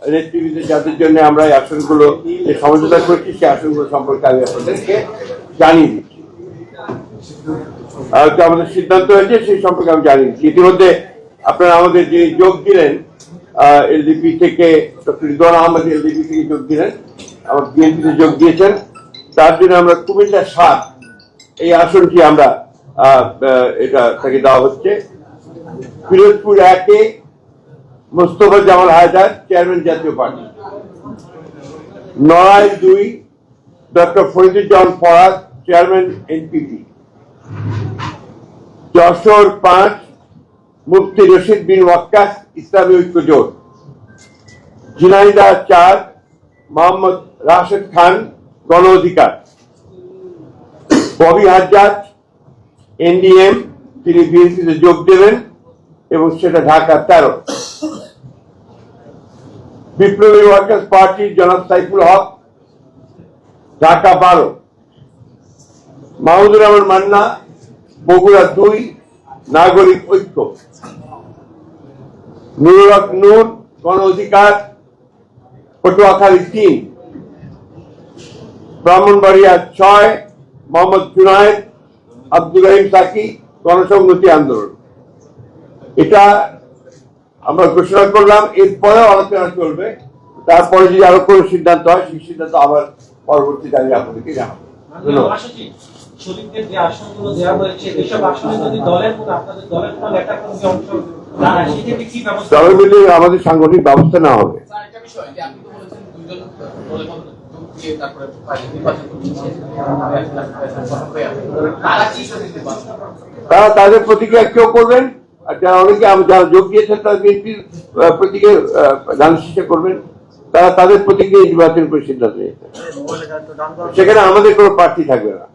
নেতৃবৃন্দ যাদের জন্য আমরা এই আসনগুলো যে সমঝোতা করছি সেই আসনগুলো সম্পর্কে আমি আপনাদেরকে জানিয়ে দিচ্ছি। আমাদের সিদ্ধান্ত হয়েছে সেই সম্পর্কে আমি জানিয়ে দিচ্ছি। ইতিমধ্যে আপনারা আমাদের যে যোগ দিলেন এলডিপি থেকে, ডক্টর রিদওয়ান আহমেদ এলডিপি থেকে যোগ দিলেন, আমার বিএনপিতে যোগ দিয়েছেন, তার জন্য আমরা কুমিল্লা ৭ এই আসনটি আমরা এটা তাকে দেওয়া হচ্ছে। পিরোজপুর ১-এ Mostafa Jamal Hyder, chairman Jatiya Party. Narail ২ doctor Fariduzzaman Farhad, chairman NPP. Jessore ৫ Mufti Rashid bin Waqqas, Islami Oikya জোট। ঝিনাইদহ ৪ মোহাম্মদ রাশেদ খান, গণ অধিকার। ববি হাজ্জাজ এনডিএম, তিনি বিএনপিতে যোগ দেবেন এবং সেটা ঢাকা ১৩। বিপ্লবী ওয়ার্কার্স পার্টি জনাব সাইফুল হক, ঢাকা ১২। মাহমুদুর রহমান মান্না, বগুড়া ২ নাগরিক ঐক্য। নুরুল হক নূর, গণ অধিকার, পটুয়াখালী ৩। ব্রাহ্মণবাড়িয়া ৬ মোহাম্মদ জুনায়েদ আব্দুল রহিম সাকি, গণসংহতি আন্দোলন। এটা আমরা ঘোষণা করলাম, এরপরেও আলোচনা চলবে। তারপরে যদি আরো কোনো সিদ্ধান্ত হয় সেই সিদ্ধান্ত আবার পরবর্তীতে আমি আপনাদেরকে জানাবো। দলের মিলে আমাদের সাংগঠনিক ব্যবস্থা না হবে। তারা তাদের প্রতিক্রিয়া কেউ করবেন, আর যারা অনেকে যারা যোগ দিয়েছেন তারা বিএনপির প্রতিক্রিয়া ধানের করবেন, তারা তাদের প্রতিক্রিয়া নির্বাচন করে সিদ্ধান্ত নিয়েছেন। সেখানে আমাদের কোনো প্রার্থী থাকবে না।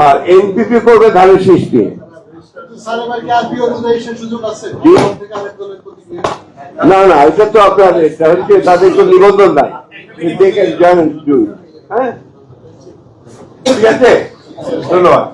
আর এনপিপি করবে ধানের শীষ দিয়ে। না না, এটা তো আপনার তাদের কোনো নিবন্ধন নাই। হ্যাঁ, ঠিক আছে, ধন্যবাদ।